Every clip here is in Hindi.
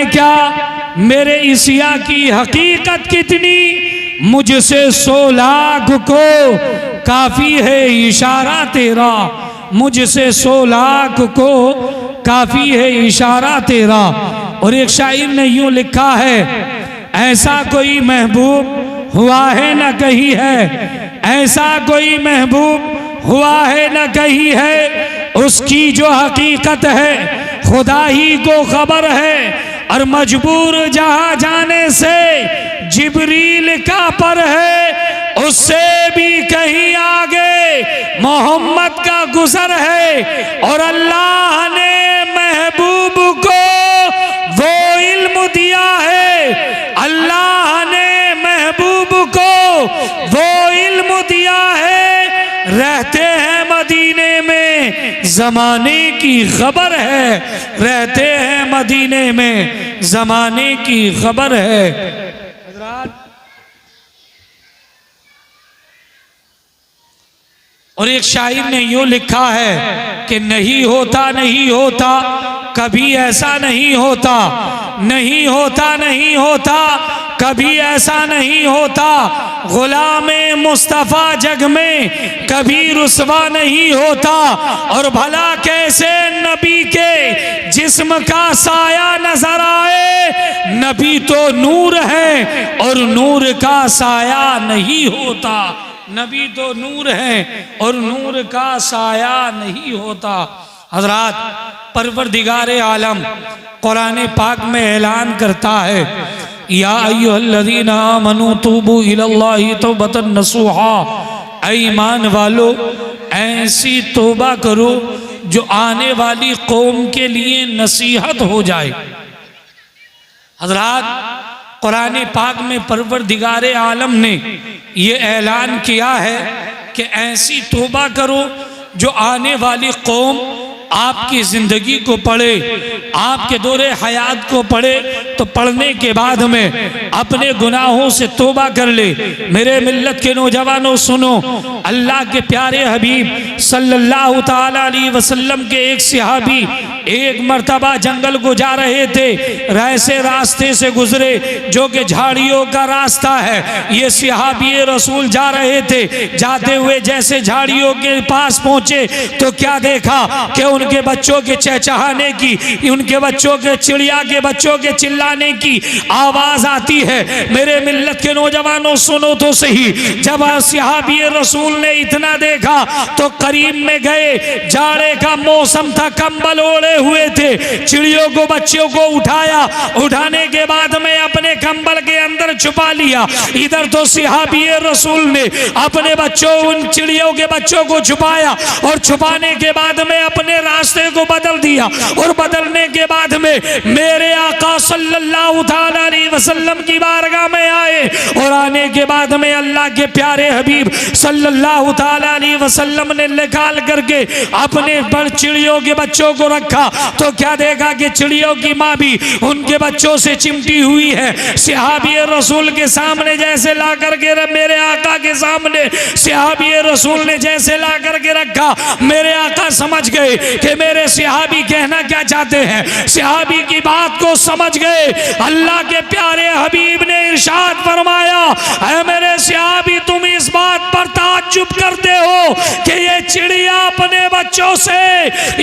क्या मेरे इसिया की हकीकत कितनी, मुझसे 100 लाख को काफ़ी है इशारा तेरा, मुझसे 100 लाख को काफ़ी है इशारा तेरा। और एक शायर ने यूँ लिखा है, ऐसा कोई महबूब हुआ है न कहीं है, ऐसा कोई महबूब हुआ है न कहीं है, उसकी जो हकीकत है खुदा ही को खबर है। और मजबूर जहां जाने से जिब्रील का पर है, उससे भी कहीं आगे मोहम्मद का गुजर है। और अल्लाह ने महबूब को वो इल्म दिया है, अल्लाह ने महबूब को वो इल्म दिया है, रहते हैं मदीने में ज़माने की खबर है, रहते हैं मदीने में ज़माने की खबर है। और एक शायर ने यूँ लिखा है कि नहीं होता नहीं होता कभी ऐसा नहीं होता, नहीं होता नहीं होता कभी ऐसा नहीं होता, गुलामे मुस्तफ़ा जग में कभी रुसवा नहीं होता। और भला कैसे नबी के जिस्म का साया नजर आए, नबी तो नूर है और नूर का साया नहीं होता, नबी तो नूर है और नूर का साया नहीं होता। हजरात, परवरदिगारे आलम कुरान पाक में ऐलान करता है, या अय्युहल्लज़ीना आमनू तूबू इलल्लाहि तौबतन नसूहा, ऐ ईमान वालो ऐसी तौबा करो जो आने वाली कौम के लिए नसीहत हो जाए। हजरात, कुरान पाक में परवरदिगारे आलम ने ये ऐलान किया है कि ऐसी तौबा करो जो आने वाली कौम आपकी ज़िंदगी को पढ़े, आपके दौरे हयात को पढ़े, तो पढ़ने के बाद में अपने गुनाहों से तौबा कर ले। मेरे मिल्लत के नौजवानों सुनो, अल्लाह के प्यारे हबीब सल्लल्लाहु ताला अलैहि वसल्लम के एक सहाबी एक मर्तबा जंगल को जा रहे थे, ऐसे रास्ते से गुजरे जो कि झाड़ियों का रास्ता है। ये सहाबी रसूल जा रहे थे, जाते हुए जैसे झाड़ियों के पास पहुंचे तो क्या देखा कि उनके बच्चों के चहचहाने की, उनके बच्चों के चिड़िया के बच्चों के चिल्लाने की आवाज आती है। मेरे मिल्लत के नौजवानों सुनो तो सही, जब सहाबी रसूल ने इतना देखा तो करीब में गए, जाड़े का मौसम था, कंबल ओढ़े हुए थे, चिड़ियों को बच्चों को उठाया, उठाने के बाद में अपने कंबल के अंदर छुपा लिया। इधर तो सहाबी रसूल ने अपने बच्चों, उन चिड़ियों के बच्चों को छुपाया और छुपाने के बाद में अपने रास्ते को बदल दिया। और बदलने के बाद में मेरे आका सल्लल्लाहु अलैहि वसल्लम की बारगाह में आए और आने के बाद में अल्लाह के प्यारे हबीब सल्लल्लाहु अलैहि वसल्लम ने निकाल करके अपने बड़ चिड़ियों के बच्चों को रखा तो क्या देखा कि चिड़ियों की माँ भी उनके बच्चों से चिमटी हुई है। सहाबी रसूल के सामने जैसे ला करके, मेरे आका के सामने सहाबी रसूल ने जैसे ला करके रखा, मेरे आका समझ गए कि मेरे सहाबी कहना क्या चाहते हैं, सहाबी की बात को समझ गए। अल्लाह के प्यारे हबीब ने इरशाद फरमाया, ऐ मेरे सहाबी तुम इस बात पर ताज्जुब करते हो कि ये चिड़िया अपने बच्चों से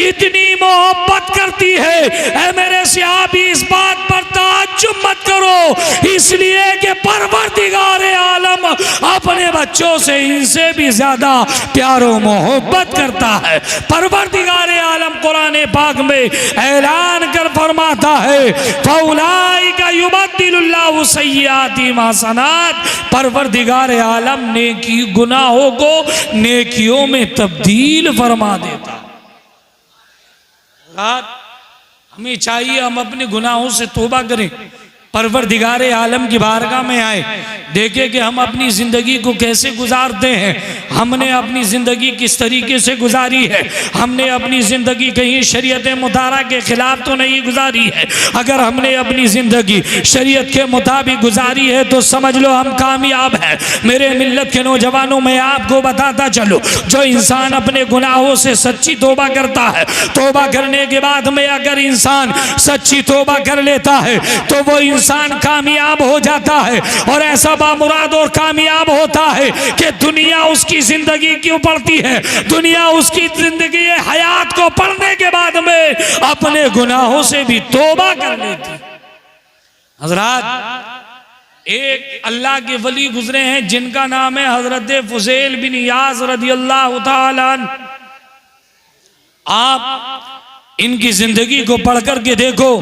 इतनी मोहब्बत करती है। ऐ मेरे सहाबी इस बात पर ताज्जुब मत करो, इसलिए कि परवरदिगारे आलम अपने बच्चों से इनसे भी ज्यादा प्यार और मोहब्बत करता है। परवरदिगारे आलम कुरान पाक में ऐलान कर फरमाता है, फौलाइका युबद्दिलुल्लाहु सय्यातिहिम हसनात, परवरदिगारे आलम नेकी गुनाहों को नेकियों में तब्दील फरमा देता। हमें चाहिए हम अपने गुनाहों से तौबा करें, परवरदिगार आलम की बारगाह में आए, देखे कि हम अपनी ज़िंदगी को कैसे गुजारते हैं, हमने अपनी ज़िंदगी किस तरीके से गुजारी है, हमने अपनी ज़िंदगी कहीं शरीयत मुतारा के ख़िलाफ़ तो नहीं गुजारी है। अगर हमने अपनी ज़िंदगी शरीयत के मुताबिक गुजारी है तो समझ लो हम कामयाब हैं। मेरे मिल्लत के नौजवानों, मैं आपको बताता चलो, जो इंसान अपने गुनाहों से सच्ची तौबा करता है, तौबा करने के बाद में अगर इंसान सच्ची तौबा कर लेता है तो वो इंसान कामयाब हो जाता है, और ऐसा बामुराद और कामयाब होता है कि दुनिया उसकी जिंदगी क्यों पड़ती है, दुनिया उसकी जिंदगी हयात को पढ़ने के बाद में अपने गुनाहों से भी तौबा कर लेती। हजरात, एक अल्लाह के वली गुजरे हैं जिनका नाम है हजरत फुज़ैल बिन इयाज़ रदियल्लाहु ताला अन्हु। आप इनकी जिंदगी को पढ़ कर के देखो,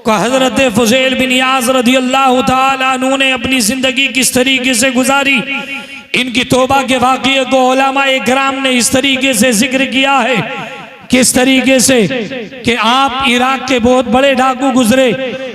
हजरत फुज़ैल बिन इयाज़ रदियल्लाहु ताला अन्हु ने अपनी जिंदगी किस तरीके से गुजारी। इनकी तौबा के वाक़ये को उलमाए किराम ने इस तरीके से जिक्र किया है, किस तरीके से कि आप इराक के बहुत बड़े डाकू गुजरे,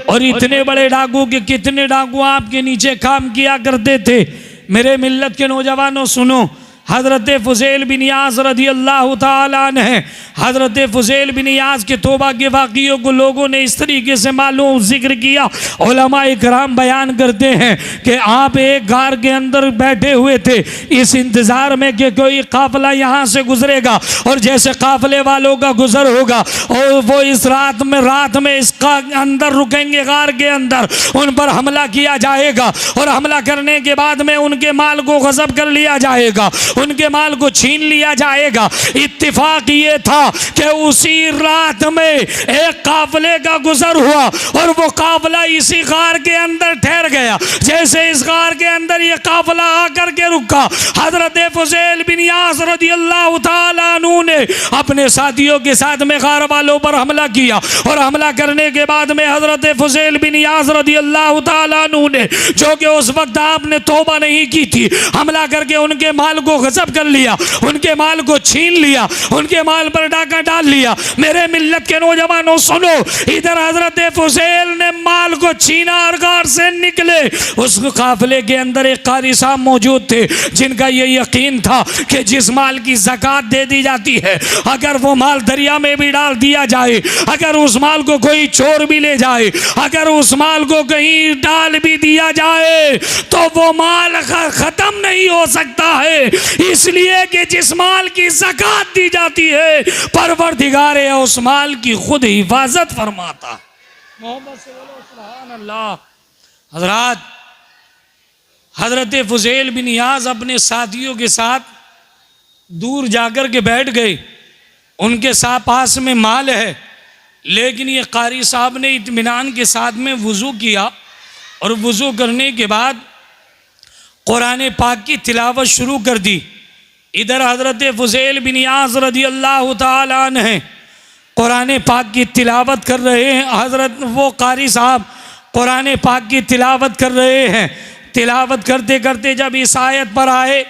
और इतने बड़े डाकू के कितने डाकू आपके नीचे काम किया करते थे। मेरे मिल्लत के नौजवानों सुनो, हज़रत फुज़ैल बिन इयाज़ रदियल्लाहु ताला अन्हु, हज़रत फुज़ैल बिन इयाज़ के तौबा के वाक़ियों को लोगों ने इस तरीके से मालूम जिक्र किया। उलमाए किराम बयान करते हैं कि आप एक गार के अंदर बैठे हुए थे इस इंतज़ार में कि कोई काफ़िला यहाँ से गुजरेगा, और जैसे काफ़िले वालों का गुजर होगा और वो इस रात में इसका अंदर रुकेंगे, गार के अंदर उन पर हमला किया जाएगा, और हमला करने के बाद में उनके माल को गज़ब कर लिया जाएगा, उनके माल को छीन लिया जाएगा। इत्तिफाक ये था कि उसी रात में एक काफिले का गुजर हुआ, और वो काफिला इसी गार के अंदर ठहर गया। जैसे इस गार के अंदर ये काफिला आकर के रुका, हजरत फुज़ैल बिन इयाज़ रदियल्लाहु ताला अन्हु ने अपने साथियों के साथ में गार वालों पर हमला किया, और हमला करने के बाद में हजरत फुज़ैल बिन इयाज़ रदियल्लाहु ताला अन्हु ने, जो कि उस वक्त आपने तौबा नहीं की थी, हमला करके उनके माल को गज़ब कर लिया, उनके माल को छीन लिया, उनके माल पर डाका डाल लिया। मेरे मिल्लत के नौजवानों सुनो, इधर हजरत फुज़ैल ने माल को छीना और गार से निकले। उस काफिले के अंदर एक कारी साहब मौजूद थे जिनका ये यकीन था कि जिस माल की ज़कात दे दी जाती है, अगर वो माल दरिया में भी डाल दिया जाए, अगर उस माल को कोई चोर भी ले जाए, अगर उस माल को कहीं डाल भी दिया जाए तो वो माल खत्म नहीं हो सकता है, इसलिए कि जिस माल की ज़कात दी जाती है परवरदिगार है उस माल की खुद हिफाजत फरमाता। मोहम्मद सुभान अल्लाह। हजरात, हजरत फुज़ैल बिन इयाज़ अपने साथियों के साथ दूर जाकर के बैठ गए। उनके साथ पास में माल है, लेकिन ये कारी साहब ने इत्मीनान के साथ में वज़ू किया, और वज़ू करने के बाद कुरान पाक की तिलावत शुरू कर दी। इधर हज़रत फुज़ैल बिन इयाज़ रदियल्लाहु ताला अन्हु कुरान पाक की तिलावत कर रहे हैं। हज़रत वो कारी साहब कुरान पाक की तिलावत कर रहे हैं। तिलावत करते करते जब इस आयत पर आए,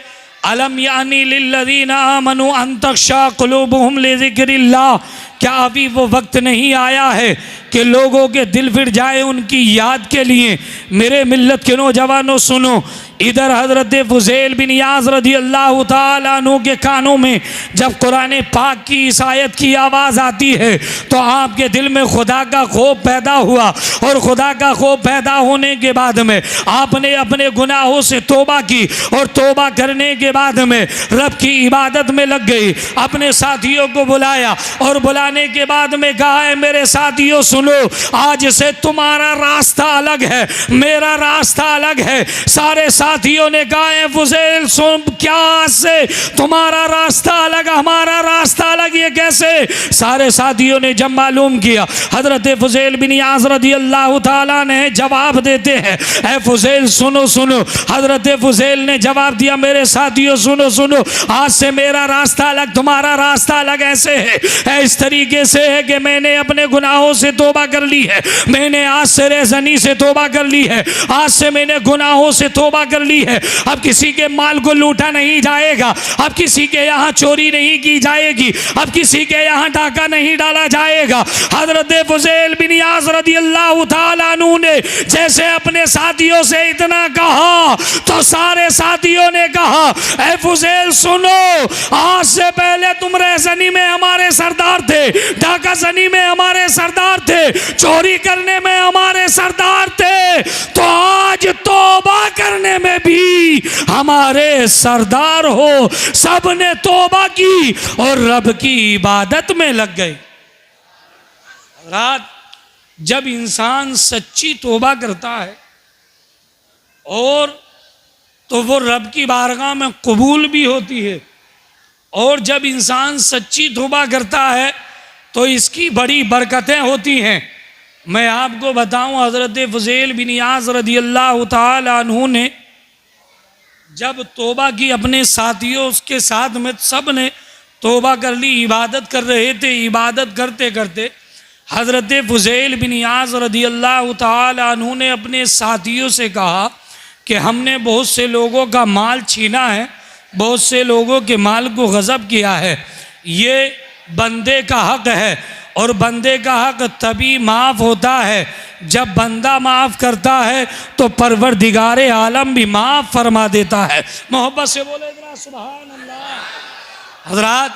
अलम यानी लिल्लज़ीना आमनू अन तख़शा क़ुलूबुहुम लिज़िक्रिल्लाह, क्या अभी वो वक्त नहीं आया है कि लोगों के दिल फिर जाए उनकी याद के लिए। मेरे मिल्लत के नौजवानों सुनो, इधर हज़रत फुज़ैल बिन इयाज़ रदियल्लाहु ताला अन्हु के कानों में जब कुरान पाक की इस आयत की आवाज़ आती है तो आपके दिल में खुदा का खौफ पैदा हुआ, और खुदा का खौफ पैदा होने के बाद में आपने अपने गुनाहों से तौबा की, और तौबा करने के बाद में रब की इबादत में लग गई। अपने साथियों को बुलाया, और बुलाने के बाद में कहा है मेरे साथियों सुनो, आज से तुम्हारा रास्ता अलग है, मेरा रास्ता अलग है। सारे साथियों ने कहा है फुज़ैल सुन, क्या से तुम्हारा रास्ता अलग हमारा रास्ता अलग, ये कैसे? सारे साथियों ने जब मालूम किया, हजरत फुज़ैल बिन इयाज़ रदियल्लाहु ताला ने जवाब देते हैं, ऐ फुज़ैल सुनो सुनो। हजरत फुज़ैल ने जवाब दिया, मेरे साथियों सुनो सुनो, आज से मेरा रास्ता अलग तुम्हारा रास्ता अलग ऐसे है, इस तरीके से है कि मैंने अपने गुनाहों से तौबा कर ली है, मैंने आज से रेज़नी से तौबा कर ली है, आज से मैंने गुनाहों से तौबा कर ली है, अब किसी के माल को लूटा नहीं जाएगा, अब किसी के यहाँ चोरी नहीं की जाएगी, अब किसी के यहाँ डाका नहीं डाला जाएगा। हजरत फुज़ैल बिन इयाज़ रज़ियल्लाहु ताला अन्हु ने जैसे अपने साथियों से इतना कहा तो सारे साथियों ने कहा, ऐ फुज़ैल सुनो, आज से पहले तुम रहज़नी में हमारे सरदार थे, डाका ज़नी में हमारे सरदार थे, चोरी करने में हमारे सरदार थे, तो आज तौबा करने में भी हमारे सरदार हो। सब ने तौबा की और रब की इबादत में लग गए। रात जब इंसान सच्ची तौबा करता है और तो वो रब की बारगाह में कबूल भी होती है, और जब इंसान सच्ची तौबा करता है तो इसकी बड़ी बरकतें होती हैं। मैं आपको बताऊं, हज़रत फुज़ैल बिन इयाज़ रज़ियल्लाहु ताला अन्हु ने जब तौबा की अपने साथियों उसके साथ में सब ने तौबा कर ली, इबादत कर रहे थे, इबादत करते करते हज़रत फुज़ैल बिन इयाज़ रज़ियल्लाहु ताला अन्हु ने अपने साथियों से कहा कि हमने बहुत से लोगों का माल छीना है, बहुत से लोगों के माल को गज़ब किया है, ये बंदे का हक़ है, और बंदे का हक़ तभी माफ़ होता है जब बंदा माफ़ करता है तो परवरदिगारे आलम भी माफ़ फरमा देता है। मोहब्बत से बोले जरा सुभान अल्लाह। हज़रात,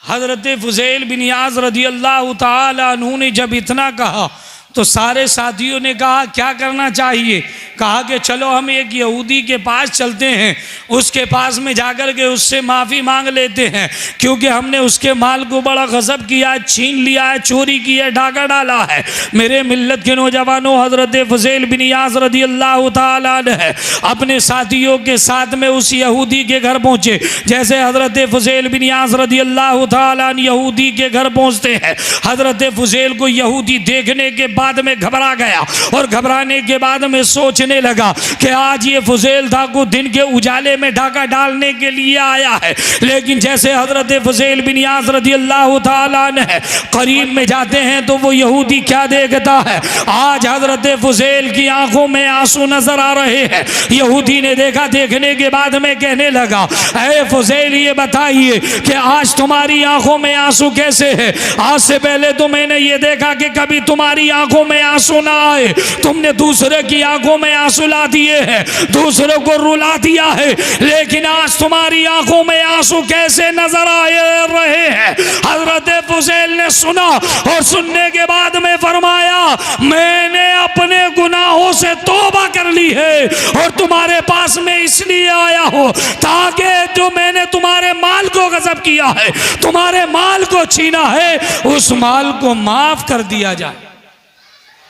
हज़रत फुज़ैल बिन इयाज़ रज़ियल्लाहु ताला अन्हु ने जब इतना कहा तो सारे साथियों ने कहा क्या करना चाहिए। कहा कि चलो हम एक यहूदी के पास चलते हैं, उसके पास में जाकर के उससे माफ़ी मांग लेते हैं, क्योंकि हमने उसके माल को बड़ा गज़ब किया है, छीन लिया है, चोरी की है, डाका डाला है। मेरे मिल्लत के नौजवानों, हज़रत फुज़ैल बिन इयाज़ रज़ियल्लाहु ताला अन्हु अपने साथियों के साथ में उस यहूदी के घर पहुँचे। जैसे हज़रत फुज़ैल बिन इयाज़ रज़ियल्लाहु ताला अन्हु यहूदी के घर पहुँचते हैं, हज़रत फुज़ैल को यहूदी देखने के बाद में घबरा गया, और घबराने के बाद में सोचने लगा कि आज ये फुज़ैल था को दिन के उजाले में डाका डालने के लिए आया है। लेकिन जैसे हज़रत फुज़ैल बिन इयाज़ रज़ियल्लाहु ताला अन्हु करीब में जाते हैं तो वो यहूदी क्या देखता है, आज हज़रत फुज़ैल की आंखों में आंसू नजर आ रहे हैं। यहूदी ने देखा, देखने के बाद में कहने लगा, ऐ फुज़ैल ये बताइए कि आज तुम्हारी आंखों में आंसू कैसे है? आज से पहले तो मैंने ये देखा कि कभी तुम्हारी आंखों में आंसू ना आए, तुमने दूसरे की आंखों में आंसू ला दिए हैं, दूसरों को रुला दिया है, लेकिन आज तुम्हारी आंखों में आंसू कैसे नजर आ रहे हैं? हज़रत फुज़ैल ने सुना और सुनने के बाद में फरमाया, मैंने अपने गुनाहों से तौबा कर ली है और तुम्हारे पास में इसलिए आया हूं ताकि जो मैंने तुम्हारे माल को गज़ब किया है, तुम्हारे माल को छीना है, उस माल को माफ कर दिया जाए।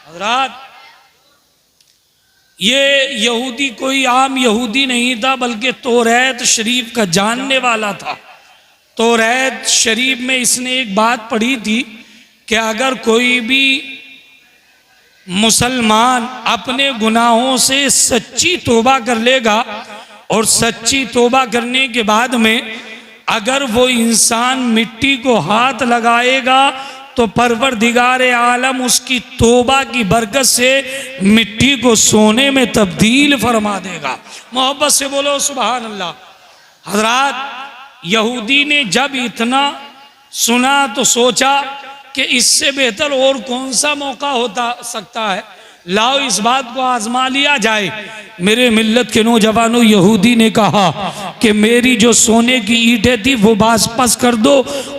हज़रात, ये यहूदी कोई आम यहूदी नहीं था, बल्कि तौरात शरीफ का जानने वाला था। तौरात शरीफ में इसने एक बात पढ़ी थी कि अगर कोई भी मुसलमान अपने गुनाहों से सच्ची तौबा कर लेगा और सच्ची तौबा करने के बाद में अगर वो इंसान मिट्टी को हाथ लगाएगा तो परवरदिगार आलम उसकी तौबा की बरकत से मिट्टी को सोने में तब्दील फरमा देगा। मोहब्बत से बोलो सुभान अल्लाह। हज़रात, यहूदी ने जब इतना सुना तो सोचा कि इससे बेहतर और कौन सा मौका होता सकता है, लाओ इस बात को आजमा लिया जाए। मेरे मिल्लत के नौजवानों, यहूदी ने कहा कि मेरी जो सोने की ईंटें थी वो वापस कर दो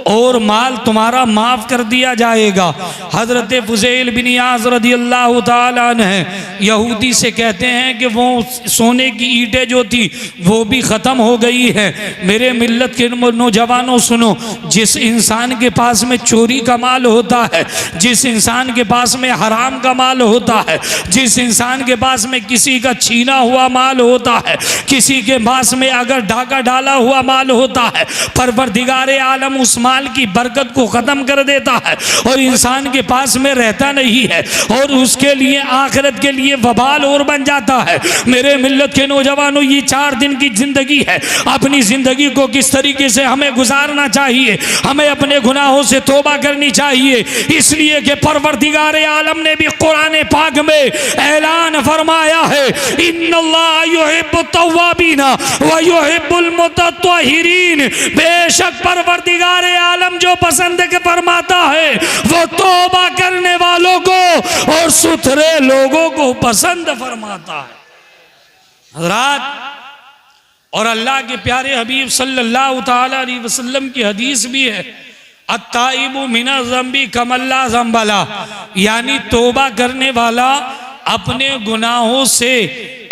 और माल तुम्हारा माफ़ कर दिया जाएगा। हज़रत फुज़ैल बिन इयाज़ रज़ियल्लाहु ताला अन्हु यहूदी से कहते हैं कि वो सोने की ईंटें जो थी वो भी ख़त्म हो गई है। मेरे मिल्लत के नौजवानों सुनो, जिस इंसान के पास में चोरी का माल होता है, जिस इंसान के पास में हराम का माल होता है, जिस इंसान के पास में किसी का छीना हुआ माल होता है, किसी के पास में अगर धागा डाला हुआ माल होता है, परवरदिगार आलम उस माल की बरकत को ख़त्म कर देता है और इंसान के पास में रहता नहीं है और उसके लिए आखिरत के लिए वबाल और बन जाता है। मेरे मिल्लत के नौजवानों, ये 4 दिन की ज़िंदगी है, अपनी ज़िंदगी को किस तरीके से हमें गुजारना चाहिए, हमें अपने गुनाहों से तौबा करनी चाहिए, इसलिए कि परवरदिगार आलम ने भी कुरान पाक में ऐलान फरमाया है, इन्नल्लाह युहिब्बुत तव्वाबीना व युहिब्बुल मुतत्तहिरीन, बेशक परवरदिगार आलम जो पसंद के फरमाता है वो तौबा करने वालों को और सुथरे लोगों को पसंद फरमाता है। हज़रात, और अल्लाह के प्यारे हबीब सल्लल्लाहु ताला अलैहि वसल्लम की हदीस भी है, अत्ताइबु मिनज़ ज़ंबी कमल्ला ज़ंबला, यानी तौबा करने वाला अपने गुनाहों से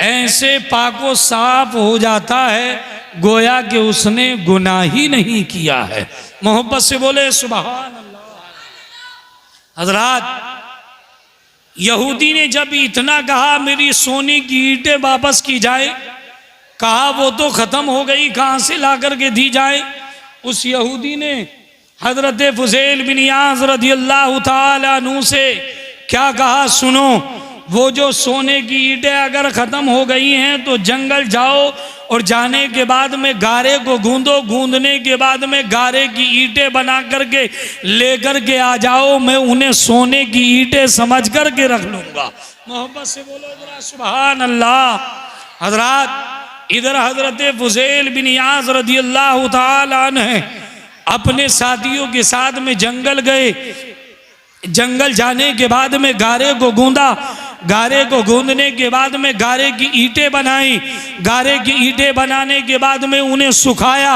ऐसे पाको साफ हो जाता है गोया कि उसने गुनाह ही नहीं किया है। मोहब्बत से बोले सुभान अल्लाह। हज़रात, यहूदी ने जब इतना कहा मेरी सोने की ईंटें वापस की जाए, कहा वो तो ख़त्म हो गई, कहाँ से ला करके दी जाए। उस यहूदी ने हज़रत फुज़ैल बिन याज़ रज़ियल्लाहु ताला अन्हु से क्या कहा, सुनो, वो जो सोने की ईंटें अगर ख़त्म हो गई हैं तो जंगल जाओ और जाने के बाद में गारे को गूंदो, गूंदने के बाद में गारे की ईंटें बना करके लेकर के आ जाओ, मैं उन्हें सोने की ईंटें समझ करके रख लूँगा। मोहब्बत से बोलो जरा सुभान अल्लाह। हज़रात, इधर हज़रत फुज़ैल बिन याज़ रज़ियल्लाहु ताला अन्हु अपने साथियों के साथ में जंगल गए, जंगल जाने के बाद में गारे को गूंदा, गारे को गूंदने के बाद में गारे की ईंटें बनाई, गारे की ईंटें बनाने के बाद में उन्हें सुखाया,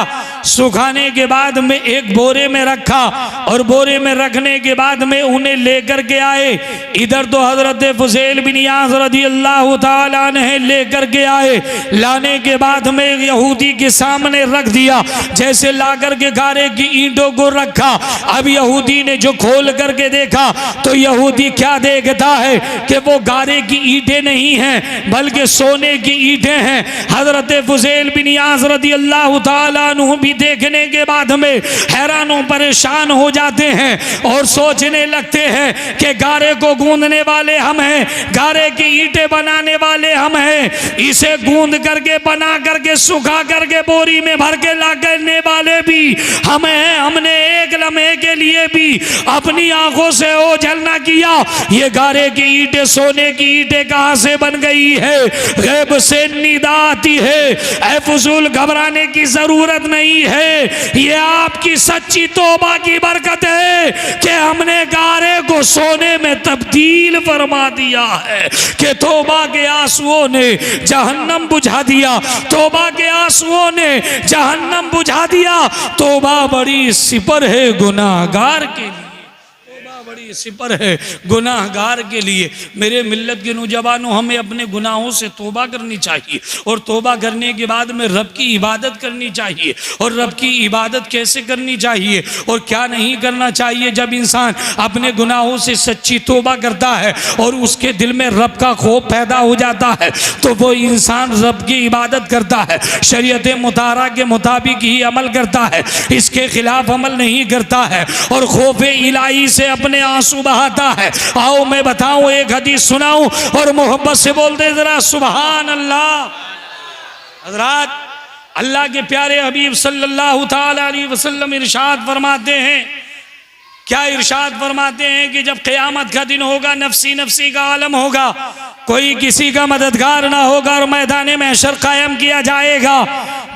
सुखाने के बाद में एक बोरे में रखा और बोरे में रखने के बाद में उन्हें लेकर के आए। इधर तो हज़रत फुज़ैल बिन याज़ रज़ियल्लाहु ताला अन्हु लेकर के आए, लाने के बाद में यहूदी के सामने रख दिया, जैसे ला करके गारे की ईंटों को रखा। अब यहूदी ने जो खोल करके देखा तो यहूदी क्या देखता है कि वो गारे की ईंटें नहीं हैं बल्कि सोने की ईंटें हैं। हज़रत फुज़ैल बिन याज़ रज़ियल्लाहु ताला अन्हु भी देखने के बाद में हैरान परेशान हो जाते हैं और सोचने लगते हैं कि गारे को गूंदने वाले हम हैं, गारे की ईंटें बनाने वाले हम हैं, इसे गूंद करके बना करके सुखा करके बोरी में भर के ला करने वाले भी हम हैं। हमने एक लम्हे के लिए भी अपनी आंखों से ओझल ना किया, ये गारे की ईंटें सोने की ईंटें कहां से बन गई है, गैब से निदा आती है। ऐ फुज़ूल, घबराने की जरूरत नहीं है, ये आपकी सच्ची तौबा की बरकत है कि हमने गारे को सोने में तब्दील फरमा दिया है, कि तौबा के आंसुओं ने जहन्नम बुझा दिया, तौबा के आंसुओं ने जहन्नम बुझा दिया। तौबा बड़ी सिपर है गुनाहगार के लिए, बड़ी सिपर है गुनाहगार के लिए। मेरे मिल्लत के नौजवानों, हमें अपने गुनाहों से तौबा करनी चाहिए और तौबा करने के बाद में रब की इबादत करनी चाहिए। और रब की इबादत कैसे करनी चाहिए और क्या नहीं करना चाहिए? जब इंसान अपने गुनाहों से सच्ची तौबा करता है और उसके दिल में रब का खौफ पैदा हो जाता है तो वो इंसान रब की इबादत करता है, शरीयत मुताहरा के मुताबिक ही अमल करता है, इसके खिलाफ अमल नहीं करता है और खौफ इलाही से अपने आंसू बहाता है। आओ मैं बताऊं, एक हदीस सुनाऊं और मोहब्बत से बोल दे जरा सुभान अल्लाह। हज़रात, अल्लाह के प्यारे हबीब सल्लल्लाहु ताला अलैहि वसल्लम इरशाद फरमाते हैं, क्या इरशाद फरमाते हैं कि जब क़यामत का दिन होगा, नफ्सी नफ्सी का आलम होगा, कोई किसी का मददगार ना होगा और मैदान महशर कायम किया जाएगा।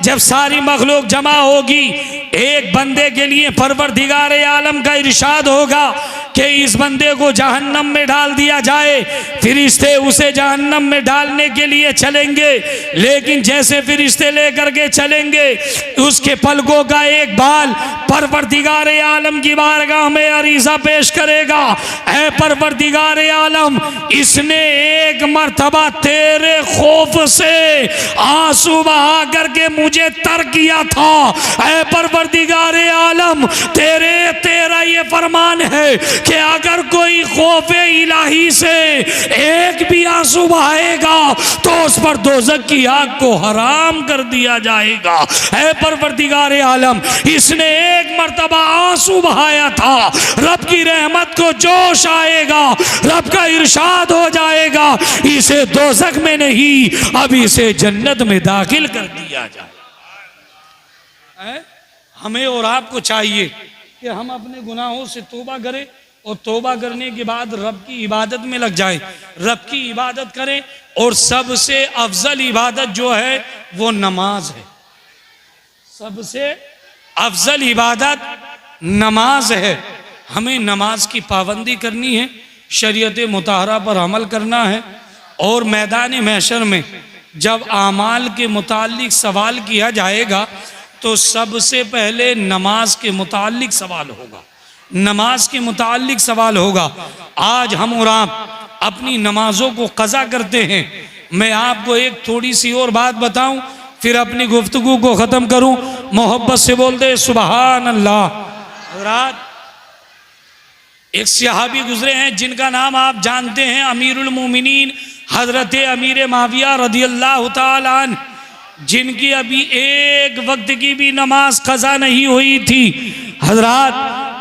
जब सारी मखलूक जमा होगी, एक बंदे के लिए परवरदिगार आलम का इरशाद होगा कि इस बंदे को जहन्नम में डाल दिया जाए। फिरिश्ते उसे जहन्नम में डालने के लिए चलेंगे, लेकिन जैसे फिरिश्ते लेकर के चलेंगे, उसके पलकों का एक बाल परवरदिगार आलम की बारगाह में अरीज़ा पेश करेगा, ऐ परवरदिगार आलम, इसने एक मर्तबा तेरे खौफ से आंसू बहा करके मुझे तर किया था। ऐ परवरदिगार आलम, तेरा ये फरमान है कि अगर कोई खौफे इलाही से एक भी आंसू बहाएगा तो उस पर दोज़ख की आग को हराम कर दिया जाएगा। ऐ परवरदिगार आलम, इसने एक मर्तबा आंसू बहाया था, रब की रहमत को जोश आएगा, रब का इरशाद हो जाएगा, इसे दोज़ख में नहीं अब इसे जन्नत में दाखिल कर दिया जाए। हमें और आपको चाहिए कि हम अपने गुनाहों से तौबा करें और तौबा करने के बाद रब की इबादत में लग जाएं, रब की इबादत करें। और सबसे अफजल इबादत जो है वो नमाज है, सबसे अफजल इबादत नमाज है। हमें नमाज की पाबंदी करनी है, शरीयत मुताहरा पर अमल करना है। और मैदान महशर में जब आमाल के मुताल्लिक सवाल किया जाएगा तो सबसे पहले नमाज के मुताल्लिक सवाल होगा, नमाज के मुताल्लिक सवाल होगा। आज हम और आप अपनी नमाजों को कज़ा करते हैं। मैं आपको एक थोड़ी सी और बात बताऊं, फिर अपनी गुफ्तगू को ख़त्म करूं। मोहब्बत से बोल दे सुबहान अल्लाह। रात एक सहाबी गुजरे हैं जिनका नाम आप जानते हैं, अमीरुल मोमिनीन हज़रत अमीर माविया रदियल्लाहु ताला अन्हु, जिनकी अभी एक वक्त की भी नमाज कज़ा नहीं हुई थी। हजरात,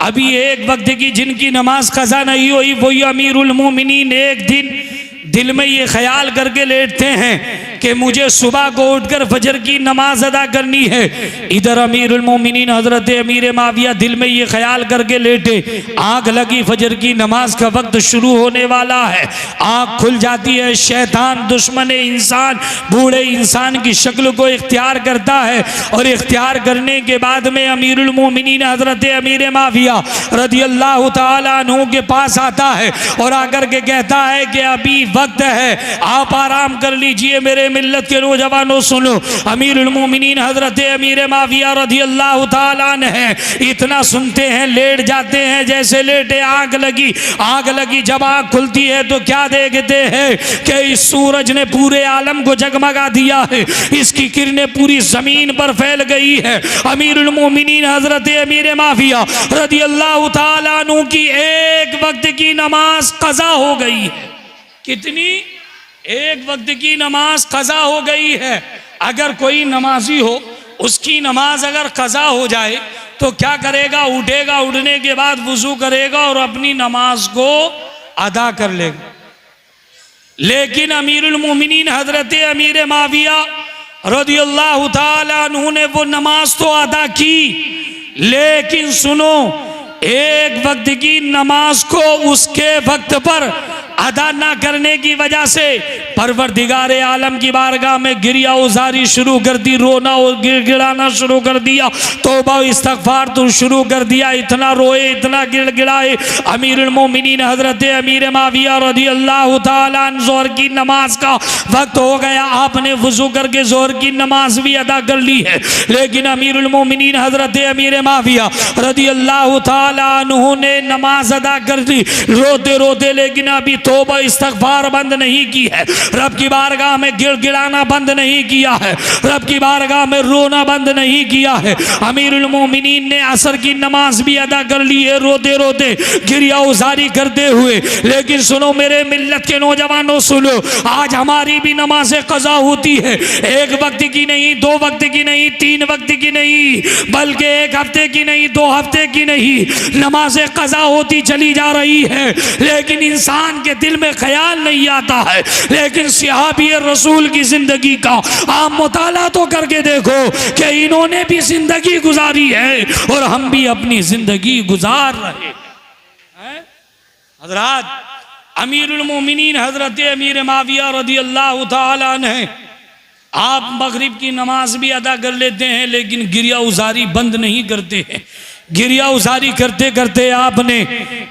अभी एक वक्त की जिनकी नमाज कज़ा नहीं हुई, वही अमीरुल मोमिनीन एक दिन दिल में ये ख्याल करके लेटते हैं कि मुझे सुबह को उठकर फजर की नमाज अदा करनी है। इधर अमीरुल मोमिनीन हजरत अमीर माविया दिल में ये ख्याल करके लेटे, आँख लगी, फजर की नमाज का वक्त शुरू होने वाला है। आँख खुल जाती है, शैतान दुश्मन इंसान बूढ़े इंसान की शक्ल को इख्तियार करता है और इख्तियार करने के बाद में अमीरुल मोमिनीन हजरत अमीर माविया रदियल्लाहु ताला अन्हु के पास आता है और आकर के कहता है कि अभी वक्त है, आप आराम कर लीजिए। मेरे मिल्लत के नौजवानों सुनो, अमीरुल मोमिनीन हजरत अमीर माविया रदियल्लाहु ताला अन्हु इतना सुनते हैं, लेट जाते हैं। जैसे लेटे आग लगी, जब आग खुलती है तो क्या देखते हैं कि इस सूरज ने पूरे आलम को जगमगा दिया है, इसकी किरणें पूरी जमीन पर फैल गई है। अमीरुल मोमिनीन हजरत अमीर माविया रदियल्लाहु ताला अन्हु की एक वक्त की नमाज कज़ा हो गई है। कितनी? एक वक्त की नमाज कज़ा हो गई है। अगर कोई नमाजी हो, उसकी नमाज अगर कज़ा हो जाए तो क्या करेगा? उठेगा, उठने के बाद वुजू करेगा और अपनी नमाज को अदा कर लेगा। लेकिन अमीरुल मोमिनीन हजरत अमीर माविया रदियल्लाहु ताला अन्हु ने वो नमाज तो अदा की, लेकिन सुनो, एक वक्त की नमाज को उसके वक्त पर अदा ना करने की वजह से परवरदिगार आलम की बारगाह में गिरिया उजारी शुरू कर दी, रोना और गिड़गिड़ाना शुरू कर दिया, तौबा इस्तगफार तो शुरू कर दिया। इतना रोए, इतना गिड़गिड़ाए। अमीरुल मोमिनीन हजरत अमीर माविया रदियल्लाहु ताला अन्हु ज़ोहर की नमाज का वक्त हो गया। आपने वुज़ू करके ज़ोहर की नमाज भी अदा कर ली है, लेकिन अमीरुल मोमिनीन हजरत अमीर माविया रदियल्लाहु ताला अन्हु ने नमाज अदा कर दी रोते रोते, लेकिन अभी तौबा इस्तगफार बंद नहीं की है, रब की बारगाह में गिड़गिड़ाना बंद नहीं किया है, रब की बारगाह में रोना बंद नहीं किया है। अमीरुल मोमिनीन ने असर की नमाज भी अदा कर ली है, रोते रोते गिरिया उजारी करते हुए। लेकिन सुनो मेरे मिल्लत के नौजवानों, सुनो, आज हमारी भी नमाजें कज़ा होती है। एक वक्त की नहीं, दो वक्त की नहीं, तीन वक्त की नहीं, बल्कि एक हफ्ते की नहीं, 2 हफ्ते की नहीं, नमाजें कज़ा होती चली जा रही है। लेकिन इंसान के दिल में ख्याल नहीं आता है। लेकिन सहाबी रसूल की जिंदगी का आप मुताला तो करके देखो कि इन्होंने भी जिंदगी गुजारी है और हम भी अपनी जिंदगी गुजार रहे हैं। हजरात, अमीरुल मोमिनीन हजरत अमीर माविया रदियल्लाहु ताला अन्हु, आप मगरिब की नमाज भी अदा कर लेते हैं, लेकिन गिरिया उजारी बंद नहीं करते हैं। गिरिया उजारी करते करते आपने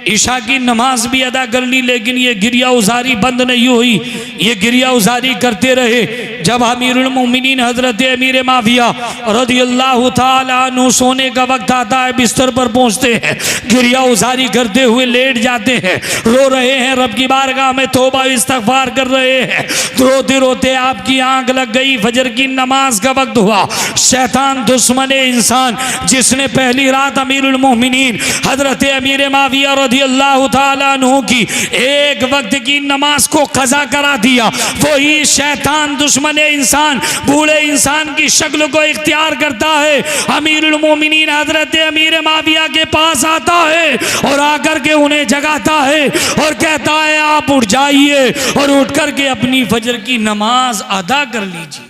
ईशा की नमाज भी अदा कर ली, लेकिन ये गिरिया उजारी बंद नहीं हुई। ये गिरिया उजारी करते रहे। जब अमीरुल मोमिनीन हजरत अमीर माविया रदियल्लाहु ताला अन्हु सोने का वक्त आता है, बिस्तर पर पहुंचते हैं, गिरिया उजारी करते हुए लेट जाते हैं, रो रहे हैं, रब की बारगाह में तौबा इस्तगफार कर रहे हैं। रोते रोते आपकी आंख लग गई, फजर की नमाज का वक्त हुआ। शैतान दुश्मन इंसान जिसने पहली रात अमीरुल मोमिनीन हजरत अमीर माविया रदियल्लाहु ताला अन्हु की एक वक्त की नमाज को कज़ा करा दिया, वही शैतान दुश्मन इंसान बूढ़े इंसान की शक्ल को इख्तियार करता है, अमीरुल मोमिनीन हजरत अमीर माविया के पास आता है और आकर के उन्हें जगाता है और कहता है आप उठ जाइए और उठ करके अपनी फजर की नमाज अदा कर लीजिए।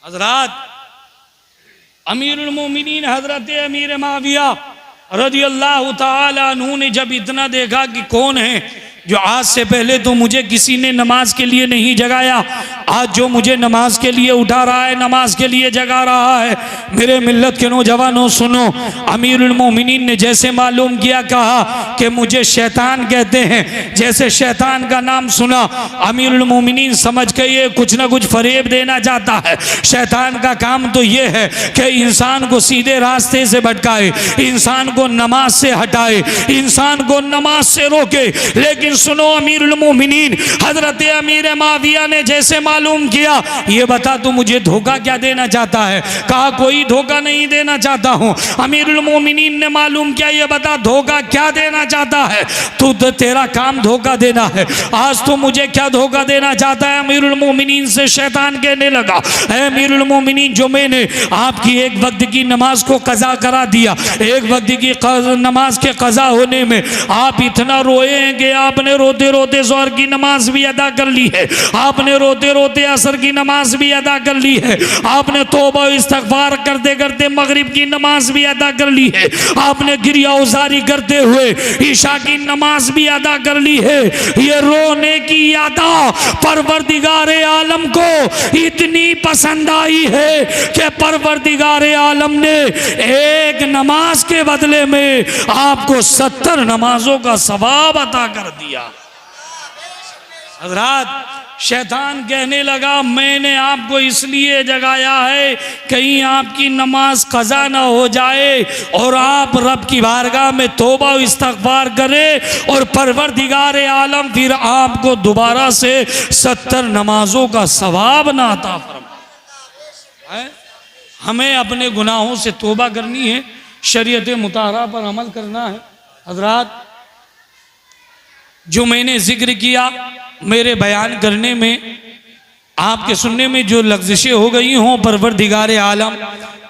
हजरत अमीरुल मोमिनीन हजरत अमीर माविया रदियल्लाहु ताला अन्हु ने जब इतना देखा कि कौन है जो आज से पहले तो मुझे किसी ने नमाज के लिए नहीं जगाया, आज जो मुझे नमाज के लिए उठा रहा है, नमाज के लिए जगा रहा है। मेरे मिल्लत के नौजवानों सुनो, अमीरुल मोमिनीन ने जैसे मालूम किया, कहा कि मुझे शैतान कहते हैं। जैसे शैतान का नाम सुना, अमीरुल मोमिनीन समझ के ये कुछ ना कुछ फरेब देना चाहता है। शैतान का काम तो ये है कि इंसान को सीधे रास्ते से भटकाए, इंसान को नमाज से हटाए, इंसान को नमाज से रोके। लेकिन सुनो, अमीरुल मोमिनीन हजरत अमीर माविया ने जैसे मालूम किया, ये बता तू मुझे धोखा क्या देना चाहता है? कहा कोई धोखा नहीं देना चाहता हूं। अमीरुल मोमिनीन ने मालूम किया, ये बता धोखा क्या देना चाहता है? तू तो तेरा काम धोखा देना है, आज तो मुझे क्या धोखा देना चाहता है? अमीरुल मोमिनीन से शैतान कहने लगा, अमीरुल मोमिनीन जो मैंने आपकी एक वक्त की नमाज को कज़ा करा दिया, एक वक्त की नमाज के कज़ा होने में आप इतना रोए हैं कि आपने रोते रोते ज़ोहर की नमाज भी अदा कर ली है, आपने रोते रोते असर की नमाज भी अदा कर ली है, आपने तौबा इस्तगफार करते करते मगरिब की नमाज भी अदा कर ली है, आपने गिरिया उजारी करते हुए ईशा की नमाज भी अदा कर ली है। ये रोने की अदा परवरदिगारे आलम को इतनी पसंद आई है कि परवरदिगारे आलम ने एक नमाज के बदले में आपको 70 नमाजों का सवाब अता कर दिया। हज़रात, शैतान कहने लगा मैंने आपको इसलिए जगाया है कहीं आपकी नमाज कज़ा ना हो जाए और आप रब की बारगाह में तौबा इस्तगफार करें और परवरदिगार आलम फिर आपको दोबारा से 70 नमाजों का सवाब ना अता फरमाए। हमें अपने गुनाहों से तौबा करनी है, शरीयत मुताहरा पर अमल करना है। हज़रात, जो मैंने जिक्र किया, मेरे बयान करने में आपके सुनने में जो लग़्ज़िशें हो गई हों, परवरदिगार आलम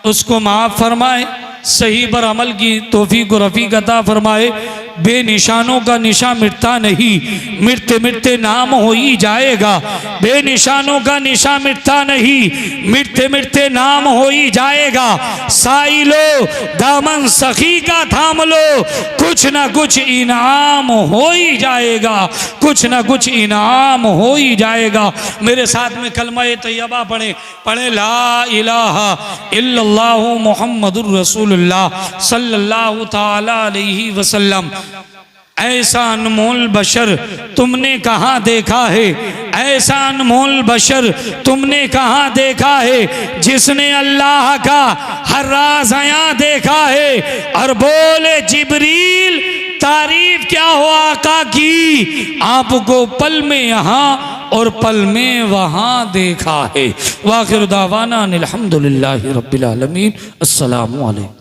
उसको माफ़ फरमाए, सही पर अमल की तौफीक और रफ़ीक अता फरमाए। बेनिशानों का निशा मिटता नहीं, मिटते मिटते नाम हो ही जाएगा। बेनिशानों का निशा मिटता नहीं, मिटते मिटते नाम हो ही जाएगा। साई लो दामन सखी का थाम लो, कुछ ना कुछ इनाम हो ही जाएगा, कुछ ना कुछ इनाम हो ही जाएगा। मेरे साथ में कलमा तैयबा पढ़े, पढ़े ला इलाहा इल्लल्लाहु मुहम्मदुर रसूलुल्लाह सल्लल्लाहु ताला अलैहि वसल्लम। ऐसा अनमोल बशर तुमने कहाँ देखा है, ऐसा अनमोल बशर तुमने कहाँ देखा है, जिसने अल्लाह का हर राज आया देखा है। और बोले जिब्रील तारीफ क्या हो आका की, आपको पल में यहाँ और पल में वहाँ देखा है। वाखिर दावाना अनिल हम्दुलिल्लाहि रब्बिल आलमीन। अस्सलामु अलैकुम।